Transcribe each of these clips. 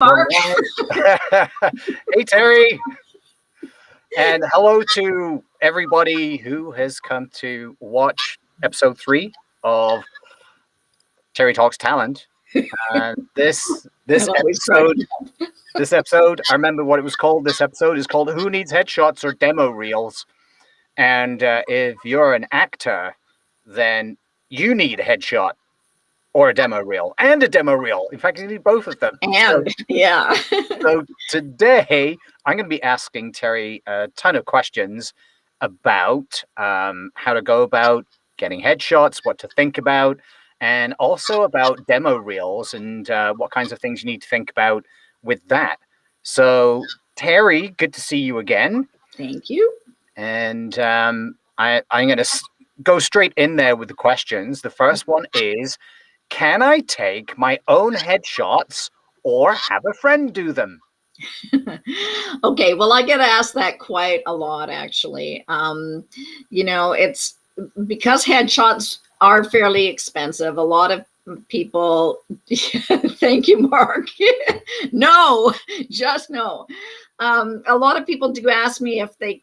Mark. Hey, Terry. And hello to everybody who has come to watch episode 3 of Terry Talks Talent. This That always cracks episode, this episode, I remember what it was called. This episode is called "Who Needs Headshots or Demo Reels?" And if you're an actor, then you need a headshot or a demo reel and a demo reel. In fact, you need both of them. Yeah. So today, I'm going to be asking Terry a ton of questions about how to go about getting headshots, what to think about, and also about demo reels and what kinds of things you need to think about with that. So, Terry, good to see you again. Thank you. And I'm going to go straight in there with the questions. The first one is, can I take my own headshots or have a friend do them? Okay, well, I get asked that quite a lot, actually. It's because headshots are fairly expensive. A lot of people, thank you, Mark. No, just no. A lot of people do ask me if they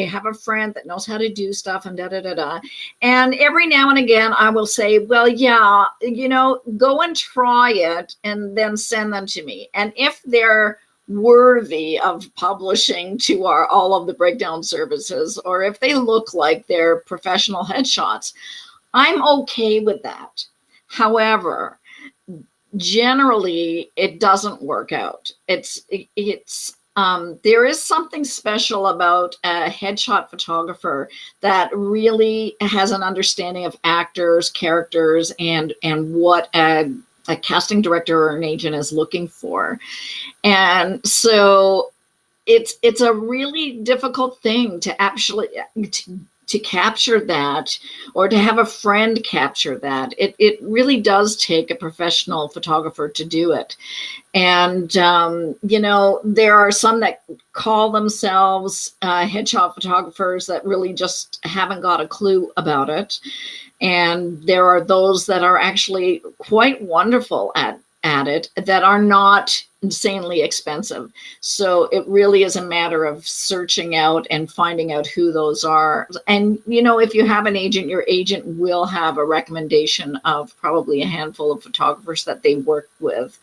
have a friend that knows how to do stuff and da-da-da-da. And every now and again, I will say, well, yeah, go and try it and then send them to me. And if they're worthy of publishing to all of the breakdown services, or if they look like they're professional headshots, I'm okay with that. However, generally, it doesn't work out. There is something special about a headshot photographer that really has an understanding of actors, characters, and what a casting director or an agent is looking for. And so it's a really difficult thing to actually to capture that, or to have a friend capture that. It really does take a professional photographer to do it. And, there are some that call themselves headshot photographers that really just haven't got a clue about it. And there are those that are actually quite wonderful at it that are not insanely expensive. So it really is a matter of searching out and finding out who those are. And, if you have an agent, your agent will have a recommendation of probably a handful of photographers that they work with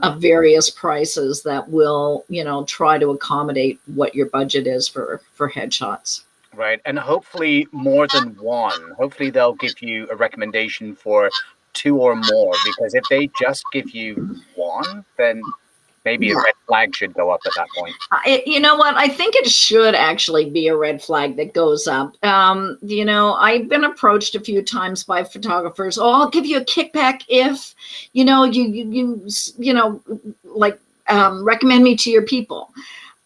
of various prices that will, try to accommodate what your budget is for headshots. Right. And hopefully more than one. Hopefully they'll give you a recommendation for 2 or more, because if they just give you one, then maybe a red flag should go up at that point. You know what? I think it should actually be a red flag that goes up. I've been approached a few times by photographers. Oh, I'll give you a kickback if, you recommend me to your people.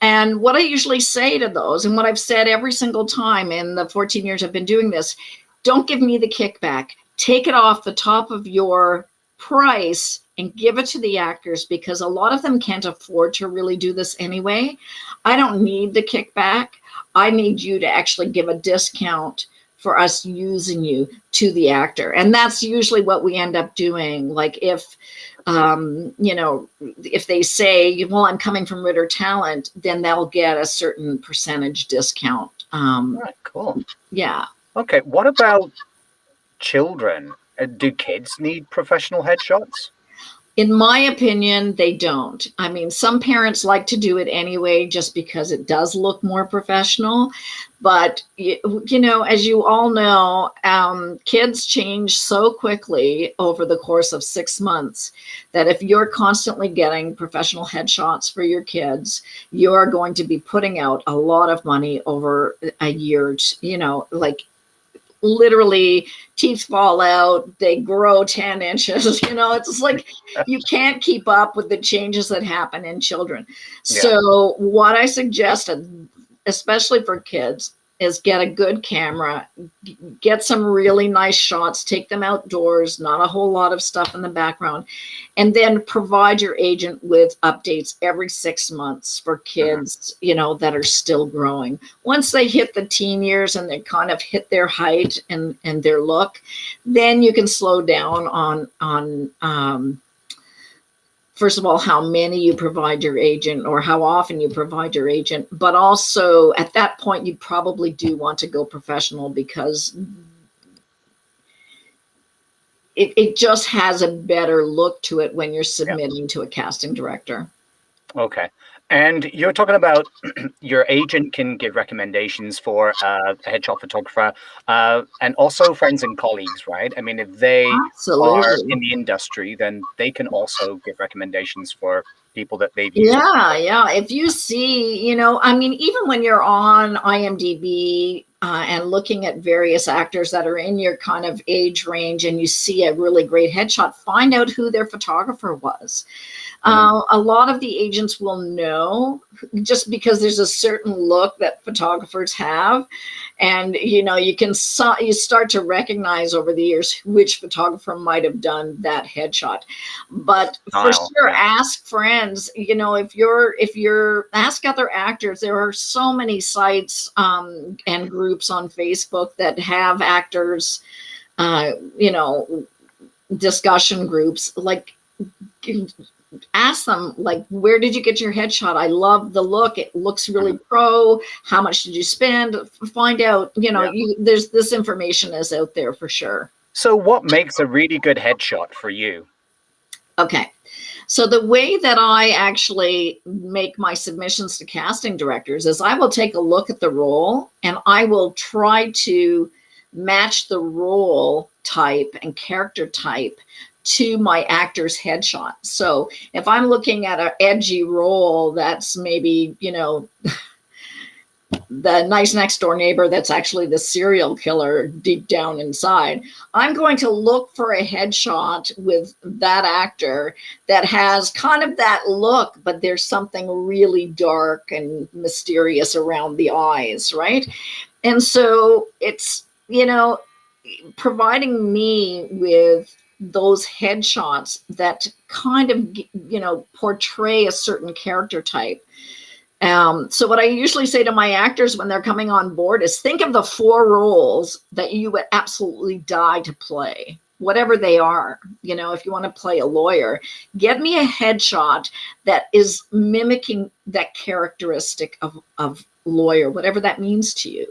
And what I usually say to those, and what I've said every single time in the 14 years I've been doing this, don't give me the kickback. Take it off the top of your price and give it to the actors, because a lot of them can't afford to really do this anyway. I don't need the kickback. I need you to actually give a discount for us using you to the actor. And that's usually what we end up doing. Like if they say, well, I'm coming from Ritter Talent, then they'll get a certain percentage discount. Right, cool. Yeah. Okay. What about children? Do kids need professional headshots? In my opinion, they don't. I mean, some parents like to do it anyway, just because it does look more professional. But, as you all know, kids change so quickly over the course of 6 months that if you're constantly getting professional headshots for your kids, you're going to be putting out a lot of money over a year, literally teeth fall out, they grow 10 inches, it's like you can't keep up with the changes that happen in children. Yeah. So what I suggested, especially for kids, is get a good camera, get some really nice shots, take them outdoors, not a whole lot of stuff in the background, and then provide your agent with updates every 6 months for kids, that are still growing. Once they hit the teen years and they kind of hit their height and their look, then you can slow down on first of all, how many you provide your agent or how often you provide your agent, but also at that point, you probably do want to go professional because it just has a better look to it when you're Yeah. submitting to a casting director. Okay. And you're talking about your agent can give recommendations for a headshot photographer, and also friends and colleagues, right? I mean, if they are Absolutely. in the industry, then they can also give recommendations for people that they've used. Yeah, yeah. If you see, I mean, even when you're on IMDb and looking at various actors that are in your kind of age range and you see a really great headshot, find out who their photographer was. A lot of the agents will know just because there's a certain look that photographers have. And, you start to recognize over the years which photographer might have done that headshot. But for Style. sure, Yeah. ask friends, if you're ask other actors. There are so many sites and groups on Facebook that have actors, uh, you know, discussion groups. Like, ask them, like, where did you get your headshot? I love the look. It looks really pro. How much did you spend? Find out, Yeah. there's this information is out there for sure. So what makes a really good headshot for you? Okay. So the way that I actually make my submissions to casting directors is I will take a look at the role and I will try to match the role type and character type to my actor's headshot. So if I'm looking at an edgy role that's maybe, the nice next door neighbor that's actually the serial killer deep down inside, I'm going to look for a headshot with that actor that has kind of that look, but there's something really dark and mysterious around the eyes, right? And so it's, providing me with those headshots that kind of, portray a certain character type. So what I usually say to my actors when they're coming on board is think of the 4 roles that you would absolutely die to play, whatever they are. If you want to play a lawyer, get me a headshot that is mimicking that characteristic of lawyer, whatever that means to you.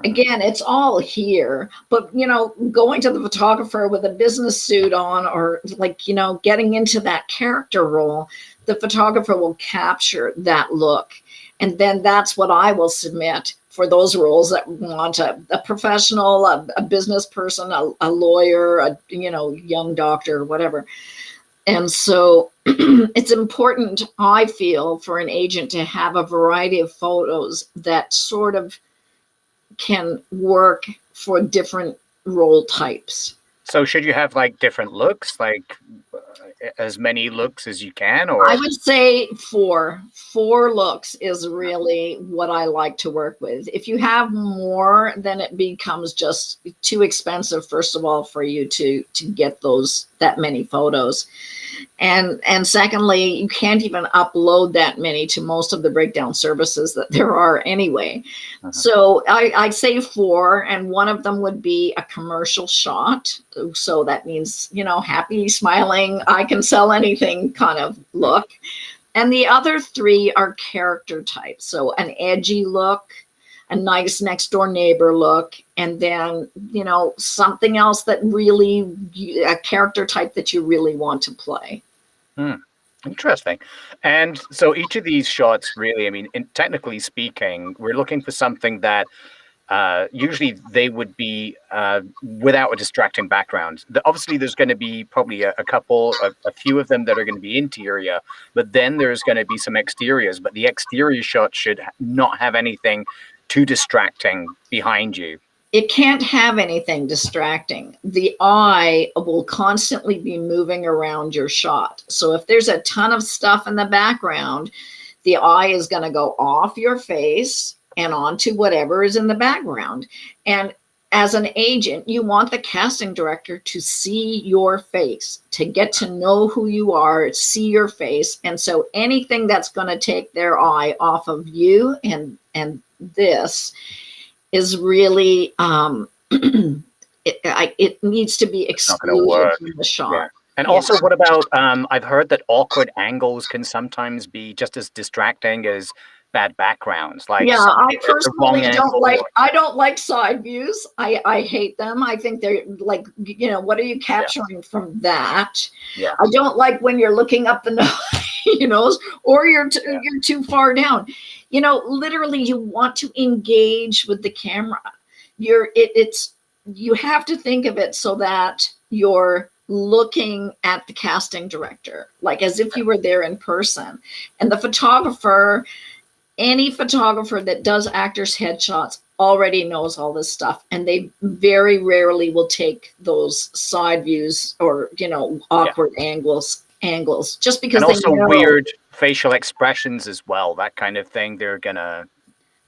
Again, it's all here, but going to the photographer with a business suit on, or getting into that character role, the photographer will capture that look. And then that's what I will submit for those roles that want a professional, a business person, a lawyer, a young doctor, whatever. And so it's important, I feel, for an agent to have a variety of photos that sort of can work for different role types. So should you have like different looks, like as many looks as you can, or? I would say 4 looks is really what I like to work with. If you have more, then it becomes just too expensive, first of all, for you to get that many photos. And secondly, you can't even upload that many to most of the breakdown services that there are anyway. So I'd say 4, and one of them would be a commercial shot. So that means, happy, smiling, I can sell anything kind of look. And the other 3 are character types. So an edgy look, a nice next door neighbor look, and then, something else that really, a character type that you really want to play. Interesting. And so each of these shots really, I mean, technically speaking, we're looking for something that usually they would be without a distracting background. Obviously, there's going to be probably a few of them that are going to be interior, but then there's going to be some exteriors. But the exterior shot should not have anything too distracting behind you. It can't have anything distracting. The eye will constantly be moving around your shot. So if there's a ton of stuff in the background, the eye is going to go off your face and onto whatever is in the background. And as an agent, you want the casting director to see your face, to get to know who you are, see your face. And so anything that's going to take their eye off of you and this is really it needs to be excluded from the shot. And Yeah. also, what about I've heard that awkward angles can sometimes be just as distracting as bad backgrounds, like Yeah, somebody I at the wrong personally don't angle. like I don't like side views. I hate them. I think they're like, what are you Yeah, capturing from that? yeah, I don't like when you're looking up the nose, or yeah, you're too far down. Literally you want to engage with the camera. It's you have to think of it so that you're looking at the casting director like as if you were there in person. And the photographer, any photographer that does actors headshots already knows all this stuff, and they very rarely will take those side views or yeah. awkward angles just And because they also know. weird facial expressions as well, that kind of thing. They're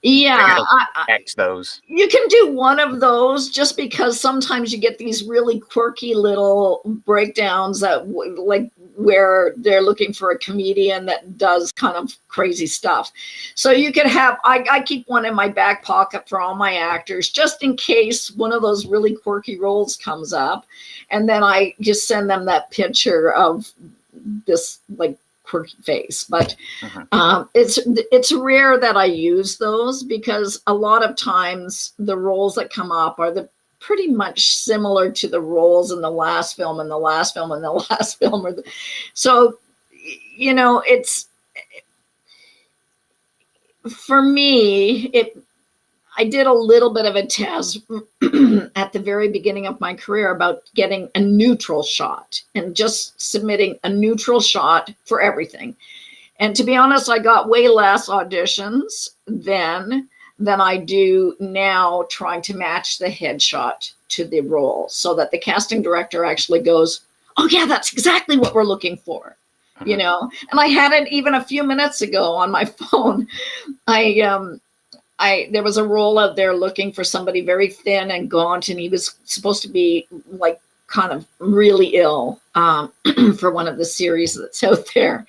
Yeah, gonna X those. you can do one of those just because sometimes you get these really quirky little breakdowns that like where they're looking for a comedian that does kind of crazy stuff. So you could have I keep one in my back pocket for all my actors just in case one of those really quirky roles comes up, and then I just send them that picture of this like quirky face. But Mhm. it's rare that I use those because a lot of times the roles that come up are the pretty much similar to the roles in the last film and the last film and the last film. So, it's for me, I did a little bit of a test at the very beginning of my career about getting a neutral shot and just submitting a neutral shot for everything. And to be honest, I got way less auditions than I do now trying to match the headshot to the role so that the casting director actually goes, oh, yeah, that's exactly what we're looking for. Mhm. And I had it even a few minutes ago on my phone. There was a role out there looking for somebody very thin and gaunt, and he was supposed to be like kind of really ill for one of the series that's out there.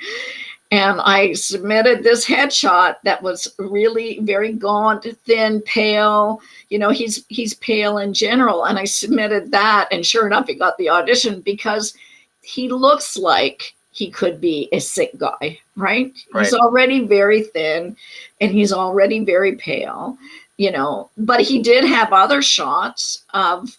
And I submitted this headshot that was really very gaunt, thin, pale. He's pale in general. And I submitted that, and sure enough, he got the audition because he looks like he could be a sick guy, right? He's Right. already very thin and he's already very pale, but he did have other shots of,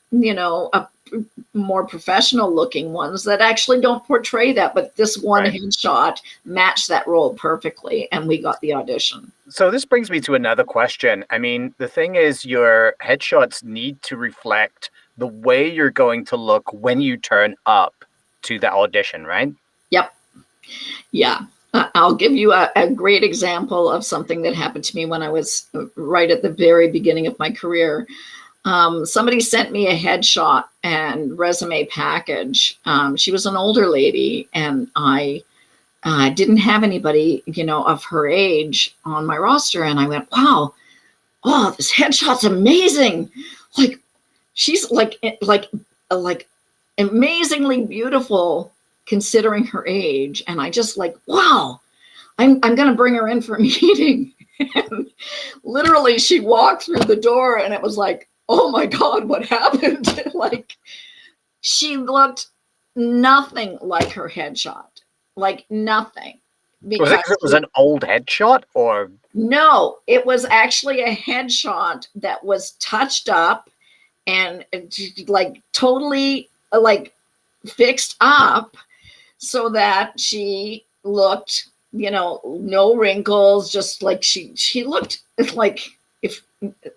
more professional looking ones that actually don't portray that. But this one Right. headshot matched that role perfectly, and we got the audition. So this brings me to another question. I mean, the thing is, your headshots need to reflect the way you're going to look when you turn up to the audition, right? Yep. Yeah. I'll give you a great example of something that happened to me when I was right at the very beginning of my career. Somebody sent me a headshot and resume package. She was an older lady, and I didn't have anybody, of her age on my roster. And I went, wow, oh, this headshot's amazing. Like, she's like amazingly beautiful considering her age. And I just like, wow, I'm going to bring her in for a meeting. And literally she walked through the door and it was like, oh my God, what happened? Like, she looked nothing like her headshot, like nothing. Was it Because because it was an old headshot, or no, it was actually a headshot that was touched up and like totally like fixed up so that she looked, no wrinkles, just like she looked like if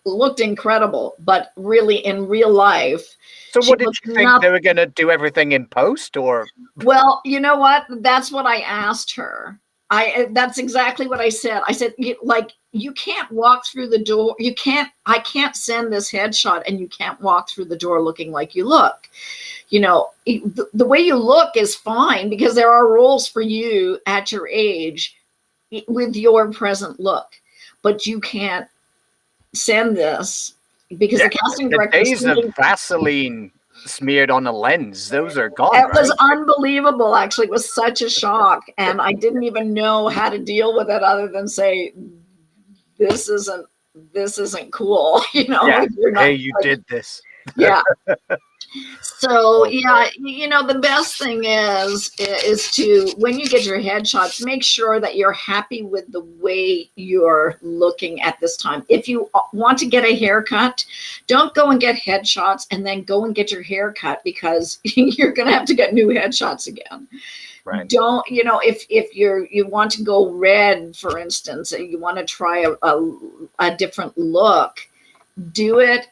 looked incredible, but really in real life, so? she What did looked you think they nothing. were going to do everything in post, or Well, you know what? That's what I asked her. That's exactly what I said. I said, like, you can't walk through the door. I can't send this headshot and you can't walk through the door looking like you look. The way you look is fine because there are roles for you at your age with your present look, but you can't send this because yeah, the casting the director is days of thinking. Vaseline smeared on a lens, those are gone, It was right? unbelievable, actually. It was such a shock. And I didn't even know how to deal with it other than say, this isn't this isn't cool. Yeah. You're Hey, not you like, did this. Yeah. So yeah, the best thing is to, when you get your headshots, make sure that you're happy with the way you're looking at this time. If you want to get a haircut, don't go and get headshots and then go and get your haircut, because you're going to have to get new headshots again. Right. Don't, if you want to go red, for instance, and you want to try a different look, do it,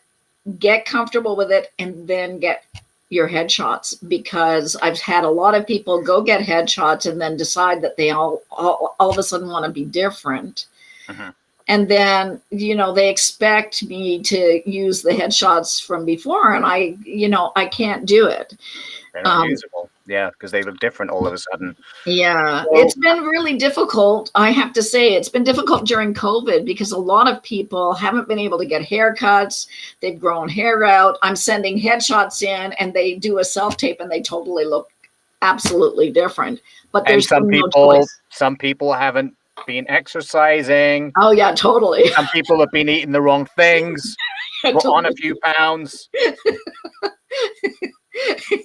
get comfortable with it, and then get your headshots, because I've had a lot of people go get headshots and then decide that they all of a sudden want to be different. Mhm. And then, they expect me to use the headshots from before, and I can't do it. They're not usable. Yeah, because they look different all of a sudden. Yeah, So, it's been really difficult. I have to say, it's been difficult during COVID, because a lot of people haven't been able to get haircuts. They've grown hair out. I'm sending headshots in, and they do a self-tape, and they totally look absolutely different. But and there's been no choice. some people haven't been exercising. Oh yeah, totally. Some people have been eating the wrong things, put on a few pounds.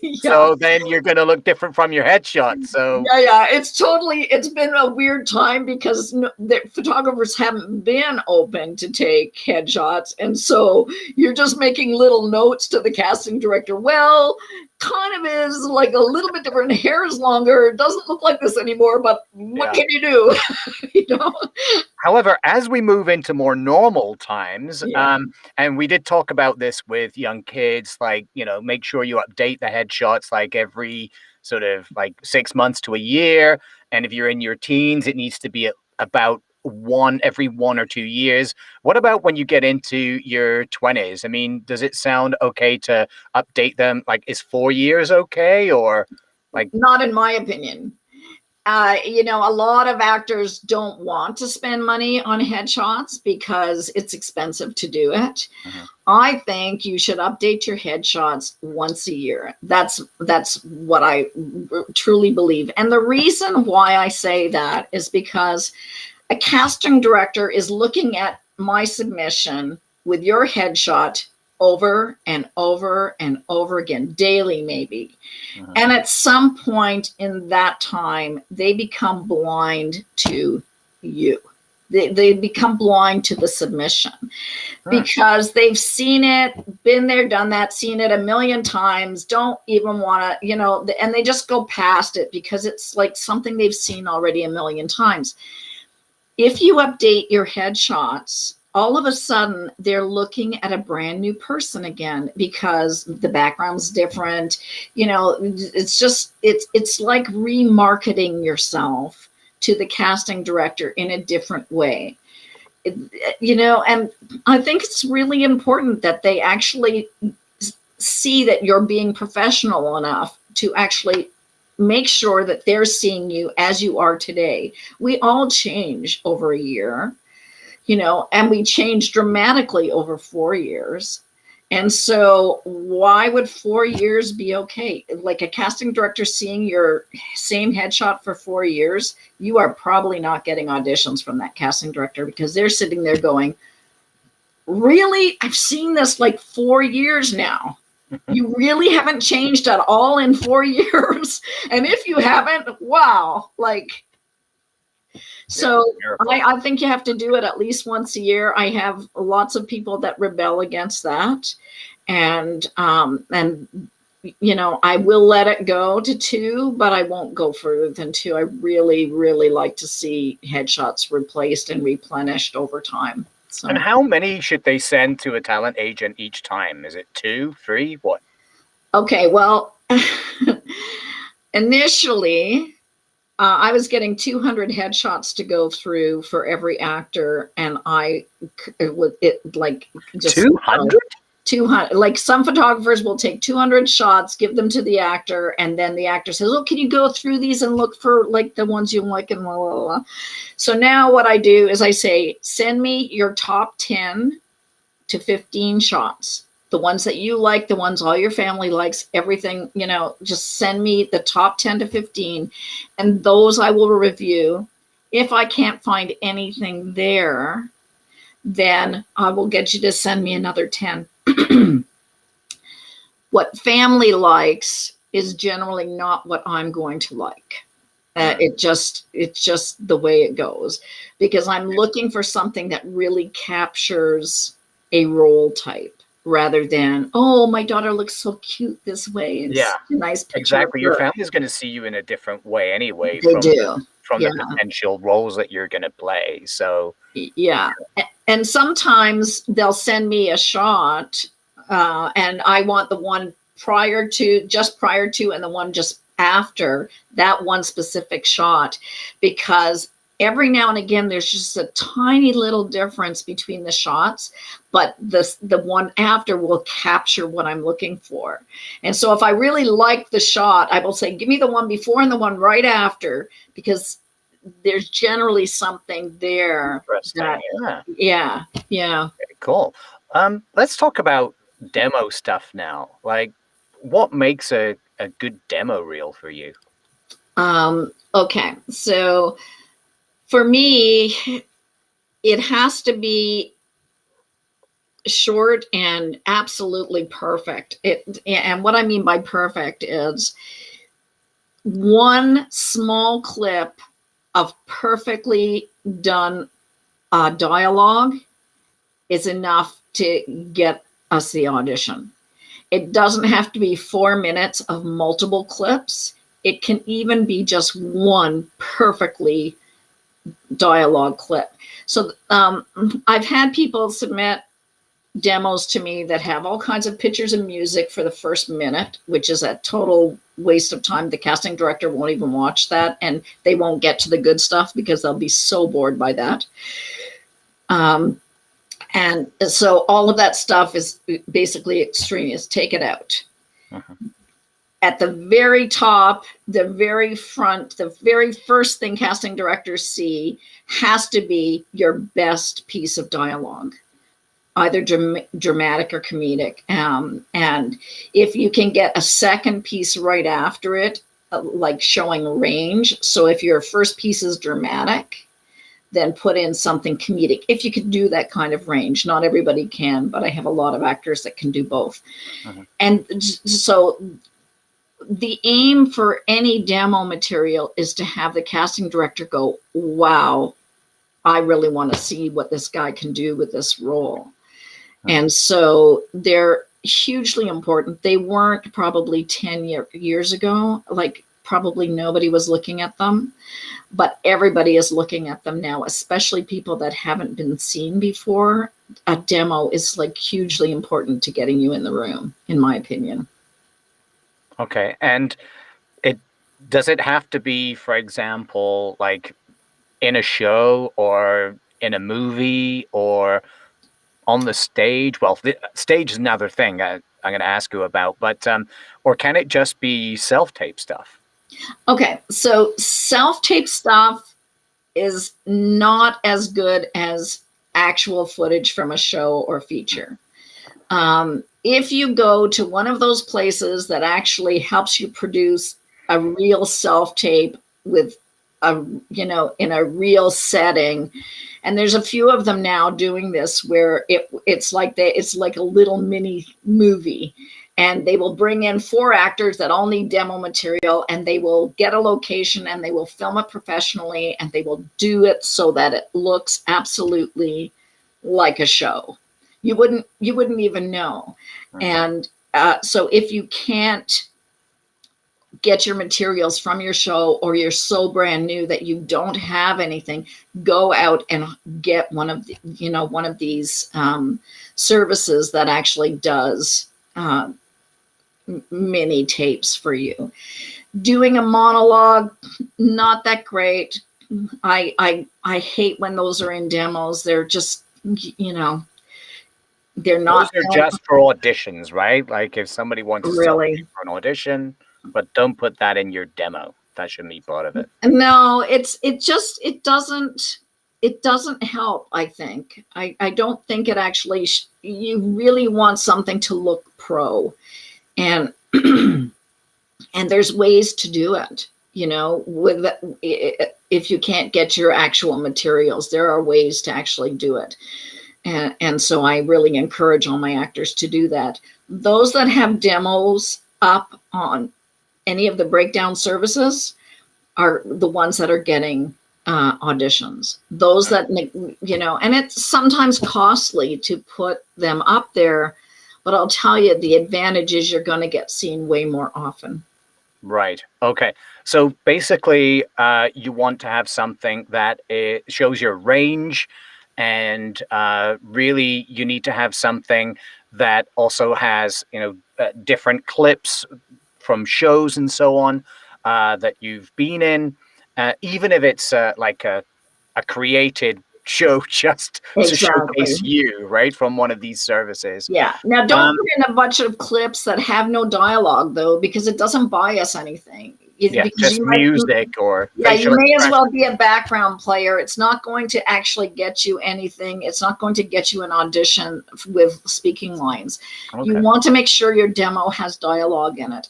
Yeah. So then you're going to look different from your headshot. So yeah, it's been a weird time, because the photographers haven't been open to take headshots, and so you're just making little notes to the casting director. Well, kind of is like a little bit different. Hair is longer. It doesn't look like this anymore, but what can you do? However, as we move into more normal times, Yeah. and we did talk about this with young kids, like, make sure you update the headshots like every sort of like 6 months to a year. And if you're in your teens, it needs to be about every 1 or 2 years. What about when you get into your 20s? I mean, does it sound okay to update them? Like, is 4 years okay? Or like, Not in my opinion. A lot of actors don't want to spend money on headshots because it's expensive to do it. I think you should update your headshots once a year. That's what I truly believe. And the reason why I say that is because a casting director is looking at my submission with your headshot over and over and over again, daily maybe. And at some point in that time, they become blind to you. They become blind to the submission, because they've seen it, been there, done that, seen it a million times, don't even want to, and they just go past it because it's like something they've seen already a million times. If you update your headshots, all of a sudden they're looking at a brand new person again, because the background's different. It's like remarketing yourself to the casting director in a different way. And I think it's really important that they actually see that you're being professional enough to actually make sure that they're seeing you as you are today. We all change over a year, and we change dramatically over 4 years. And so why would 4 years be okay? Like a casting director seeing your same headshot for 4 years, you are probably not getting auditions from that casting director, because they're sitting there going, really? I've seen this like 4 years now. You really haven't changed at all in 4 years. And if you haven't, wow, so I think you have to do it at least once a year. I have lots of people that rebel against that. And I will let it go to 2, but I won't go further than 2. I really, really like to see headshots replaced and replenished over time. So. And how many should they send to a talent agent each time? Is it 2, 3, what? Okay, well, initially, I was getting 200 headshots to go through for every actor, and just 200? 200. Like, some photographers will take 200 shots, give them to the actor, and then the actor says, "Oh, can you go through these and look for like the ones you like?" And blah, blah, blah. So now what I do is I say, send me your top 10 to 15 shots. The ones that you like, the ones all your family likes, everything, just send me the top 10 to 15, and those I will review. If I can't find anything there, then I will get you to send me another 10. What family likes is generally not what I'm going to like. It's just the way it goes, because I'm looking for something that really captures a role type rather than, oh, my daughter looks so cute this way. Yeah, It's a nice picture of exactly. Your her. family is going to see you in a different way anyway They do. from Yeah. the potential roles that you're going to play. So Yeah. And sometimes they'll send me a shot, and I want the one just prior to, and the one just after that one specific shot, because every now and again there's just a tiny little difference between the shots, but the one after will capture what I'm looking for. And so if I really like the shot, I will say, give me the one before and the one right after, because there's generally something there interesting. that, Yeah, yeah. very cool. Let's talk about demo stuff now. Like, what makes a good demo reel for you? Okay, so for me, it has to be short and absolutely perfect. And what I mean by perfect is one small clip of perfectly done dialogue is enough to get us the audition. It doesn't have to be 4 minutes of multiple clips. It can even be just one perfectly dialogue clip. So I've had people submit demos to me that have all kinds of pictures and music for the first minute, which is a total waste of time. The casting director won't even watch that, and they won't get to the good stuff because they'll be so bored by that. And so all of that stuff is basically extraneous. Take it out. Uh-huh. At the very top, the very front, the very first thing casting directors see has to be your best piece of dialogue, either dramatic or comedic. And if you can get a second piece right after it, like showing range. So if your first piece is dramatic, then put in something comedic. If you can do that kind of range, not everybody can, but I have a lot of actors that can do both. Uh-huh. And so the aim for any demo material is to have the casting director go, wow, I really want to see what this guy can do with this role. And so they're hugely important. They weren't probably 10 years ago, like probably nobody was looking at them, but everybody is looking at them now, especially people that haven't been seen before. A demo is like hugely important to getting you in the room, in my opinion. Okay. And does it have to be, for example, like in a show or in a movie or on the stage? Well, the stage is another thing I'm going to ask you about, but or can it just be self-tape stuff? Okay, so self-tape stuff is not as good as actual footage from a show or feature. If you go to one of those places that actually helps you produce a real self-tape with in a real setting, and there's a few of them now doing this where it's like a little mini movie, and they will bring in 4 actors that all need demo material, and they will get a location and they will film it professionally, and they will do it so that it looks absolutely like a show. You wouldn't even know. And so if you can't get your materials from your show, or you're so brand new that you don't have anything, go out and get one of these services that actually does mini tapes for you. Doing a monologue, not that great. I hate when those are in demos. They're just, they're not. Those are just for auditions, right? Like if somebody wants to Really. for an audition, but don't put that in your demo. That shouldn't be part of it. No, it doesn't help. I think I don't think it actually. You really want something to look pro, and and there's ways to do it. With if you can't get your actual materials, there are ways to actually do it. And so I really encourage all my actors to do that. Those that have demos up on any of the breakdown services are the ones that are getting auditions. Those that, and it's sometimes costly to put them up there, but I'll tell you, the advantage is you're going to get seen way more often. Right. Okay. So basically, you want to have something that it shows your range, and really, you need to have something that also has, different clips from shows and so on that you've been in, even if it's like a created show just to showcase Exactly. you, right, from one of these services. Yeah. Now, don't Um, put in a bunch of clips that have no dialogue, though, because it doesn't buy us anything. yeah, Because just you might, music or yeah, you facial may as well expression. be a background player. It's not going to actually get you anything. It's not going to get you an audition with speaking lines. You Okay. want to make sure your demo has dialogue in it,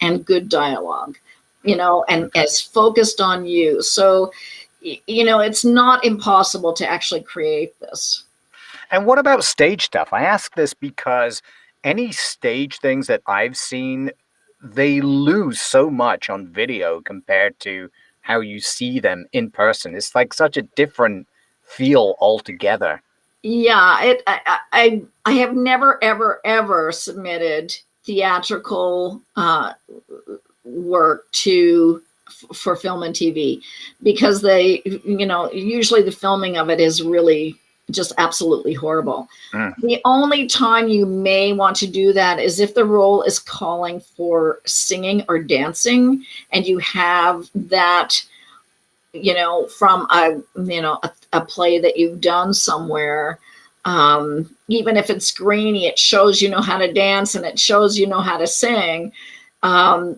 and good dialogue, and Okay. as focused on you. So, it's not impossible to actually create this. And what about stage stuff? I ask this because any stage things that I've seen, they lose so much on video compared to how you see them in person. It's like such a different feel altogether. Yeah, I have never ever ever submitted theatrical work for film and TV, because they, usually the filming of it is really just absolutely horrible. Mm, The only time you may want to do that is if the role is calling for singing or dancing, and you have that, from a play that you've done somewhere. Even if it's grainy, it shows how to dance, and it shows how to sing.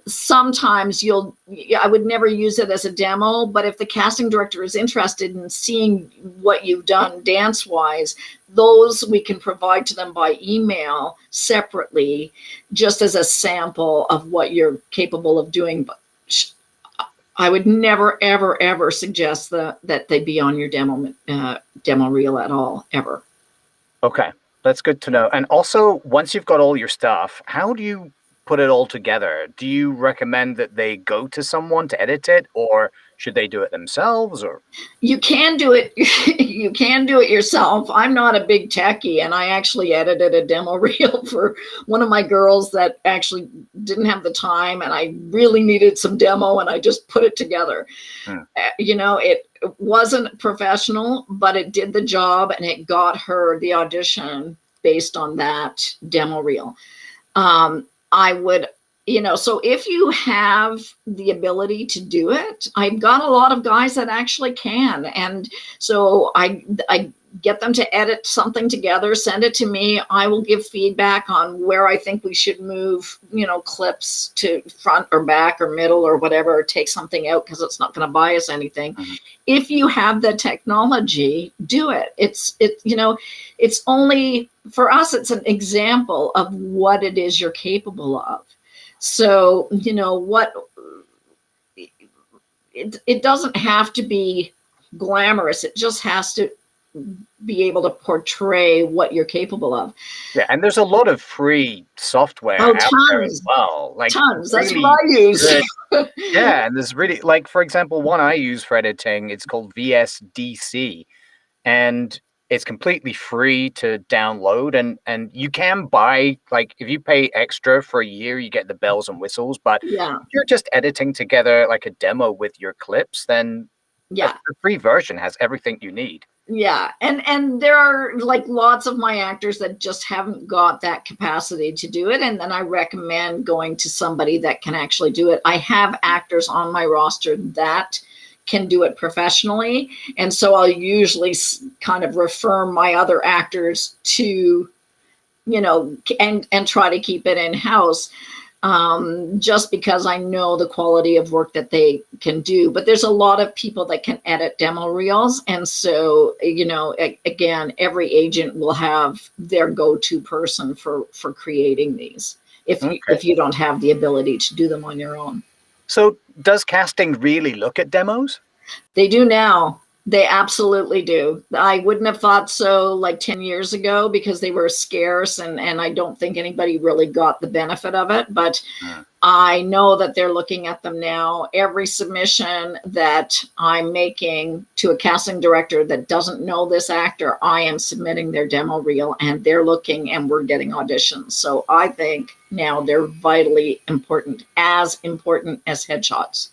Sometimes I would never use it as a demo, but if the casting director is interested in seeing what you've done dance wise, those we can provide to them by email separately, just as a sample of what you're capable of doing. But I would never, ever, ever suggest that they be on your demo reel at all, ever. okay, that's good to know. And also, once you've got all your stuff, how do you put it all together? Do you recommend that they go to someone to edit it, or should they do it themselves? Or You can do it. You can do it yourself. I'm not a big techie, and I actually edited a demo reel for one of my girls that actually didn't have the time, and I really needed some demo, and I just put it together. hmm, It wasn't professional, but it did the job, and it got her the audition based on that demo reel. I would, so if you have the ability to do it, I've got a lot of guys that actually can. And so I get them to edit something together, send it to me. I will give feedback on where I think we should move, clips to front or back or middle or whatever, or take something out because it's not going to buy us anything. mhm. If you have the technology, do it. It's only for us, it's an example of what it is you're capable of. So, it doesn't have to be glamorous. It just has to be able to portray what you're capable of. Yeah, and there's a lot of free software Oh, out there as tons, well, like tons. That's what really I use. good. Yeah, and there's really, like, for example, one I use for editing, it's called VSDC, and it's completely free to download, and you can buy, like, if you pay extra for a year, you get the bells and whistles. But Yeah, if you're just editing together like a demo with your clips, then yeah. the free version has everything you need. Yeah, and there are like lots of my actors that just haven't got that capacity to do it, and then I recommend going to somebody that can actually do it. I have actors on my roster that can do it professionally, and so I'll usually kind of refer my other actors to, and try to keep it in house, just because I know the quality of work that they can do. But there's a lot of people that can edit demo reels. And so, again, every agent will have their go-to person for creating these Okay. if you don't have the ability to do them on your own. So does casting really look at demos? They do now. They absolutely do. I wouldn't have thought so like 10 years ago because they were scarce, and I don't think anybody really got the benefit of it. But Mm. I know that they're looking at them now. Every submission that I'm making to a casting director that doesn't know this actor, I am submitting their demo reel, and they're looking, and we're getting auditions. So I think now they're vitally important as headshots,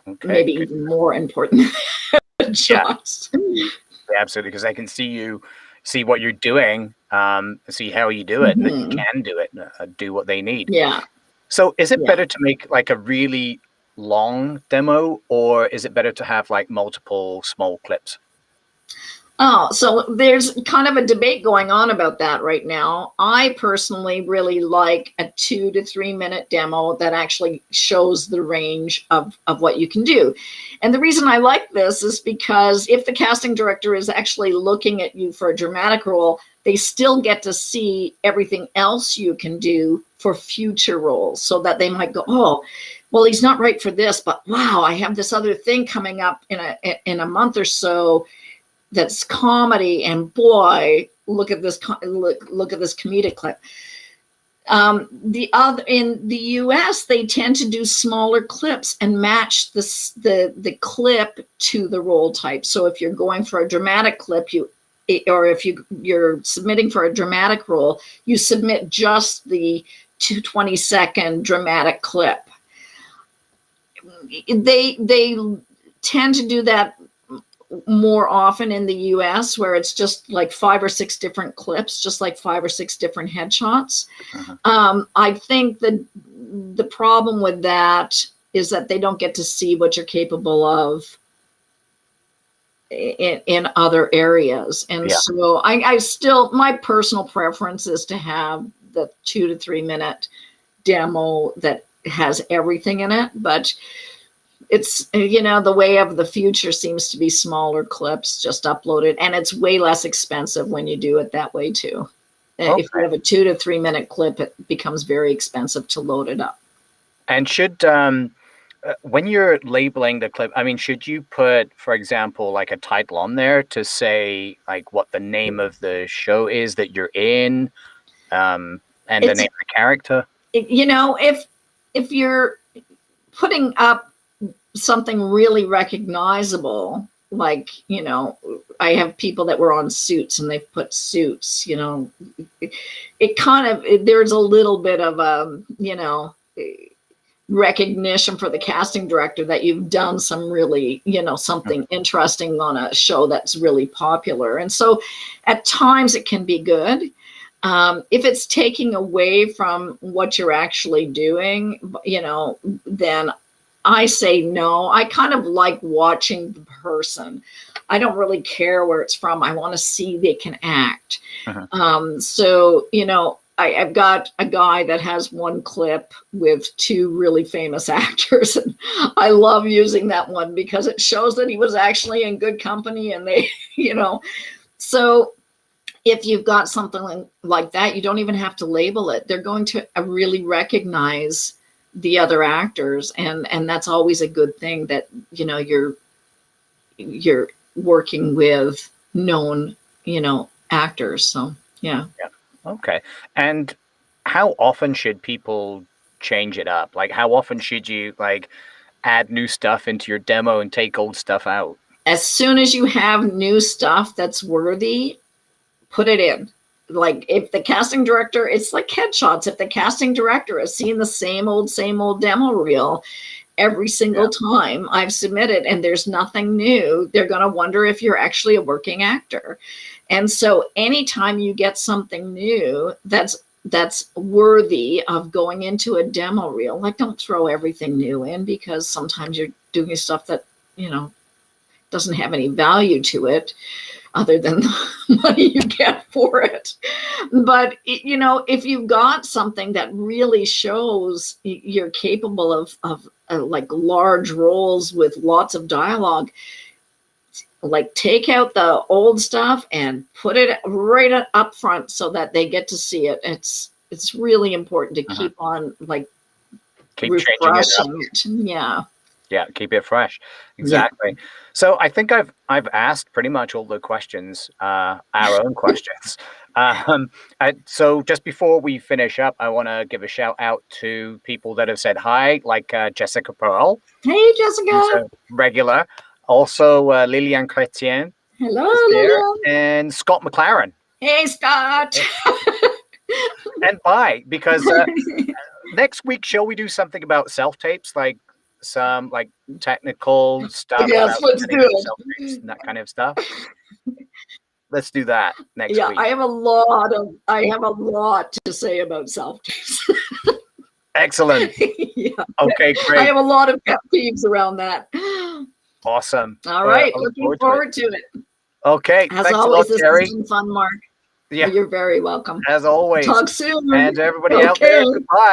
Okay, maybe good. even more important than Yeah, headshots. absolutely, because I can see what you're doing, see how you do it, and that you Mhm. can do it, do what they need. Yeah, So is it yeah. better to make like a really long demo, or is it better to have like multiple small clips? Oh, so there's kind of a debate going on about that right now. I personally really like a 2 to 3 minute demo that actually shows the range of what you can do. And the reason I like this is because if the casting director is actually looking at you for a dramatic role, they still get to see everything else you can do for future roles, so that they might go, oh, well, he's not right for this, but wow, I have this other thing coming up in a month or so that's comedy, and boy, look at this look at this comedic clip. The other in the US, they tend to do smaller clips and match the clip to the role type. So if you're going for a dramatic clip, or if you're submitting for a dramatic role, you submit just the 220-second dramatic clip. They tend to do that more often in the US, where it's just like 5 or 6 different clips, just like 5 or 6 different headshots. Mhm. I think that the problem with that is that they don't get to see what you're capable of in other areas. And Yeah. so I still, my personal preference is to have the 2 to 3 minute demo that has everything in it. But it's, the way of the future seems to be smaller clips just uploaded, and it's way less expensive when you do it that way too. If you Okay. have a 2 to 3 minute clip, it becomes very expensive to load it up. And should when you're labeling the clip, I mean, should you put, for example, like a title on there to say like what the name of the show is that you're in, and the It's name of the character? if you're putting up something really recognizable, like, I have people that were on Suits and they've put Suits, it kind of, there's a little bit of recognition for the casting director that you've done some really, something interesting on a show that's really popular. And so at times it can be good. If it's taking away from what you're actually doing, then I say no. I kind of like watching the person. I don't really care where it's from. I want to see they can act. Mhm. So, I've got a guy that has one clip with 2 really famous actors. And I love using that one because it shows that he was actually in good company, and they, so if you've got something like that, you don't even have to label it. They're going to really recognize the other actors, and that's always a good thing, that you're working with known actors. So yeah. Yeah. Okay. And how often should people change it up? Like, how often should you like add new stuff into your demo and take old stuff out? As soon as you have new stuff that's worthy, put it in. Like, if the casting director, it's like headshots. If the casting director has seen the same old demo reel every Yeah. single time I've submitted and there's nothing new, they're going to wonder if you're actually a working actor. And so anytime you get something new that's worthy of going into a demo reel, like, don't throw everything new in, because sometimes you're doing stuff that, doesn't have any value to it other than the money you get for it. But, if you've got something that really shows you're capable of like large roles with lots of dialogue, like, take out the old stuff and put it right up front so that they get to see it. It's really important to Mhm. keep on, like, Keep changing it up. refreshing it. Yeah. Yeah, keep it fresh. Yeah. Exactly. So I think I've asked pretty much all the questions, our own questions. Um, so just before we finish up, I want to give a shout out to people that have said hi, like Jessica Pearl, Hey, who's Jessica. a regular. Also, Liliane Chrétien Hello, is there, Lillian. and Scott McLaren. Hey, Scott. And bye, because next week, shall we do something about self tapes, like some like technical stuff Yes, about let's do setting up self tapes it. and that kind of stuff? Let's do that next Yeah, week. I have a lot to say about self-tapes. Excellent. Yeah, Okay, I great. have a lot of pet peeves around that. Awesome. All right, I look looking forward to it. forward to it. Okay, As thanks a lot, always, this has Teri. been fun, Mark. Yeah, You're very welcome. as always. Talk soon. And to everybody out there, Okay. goodbye.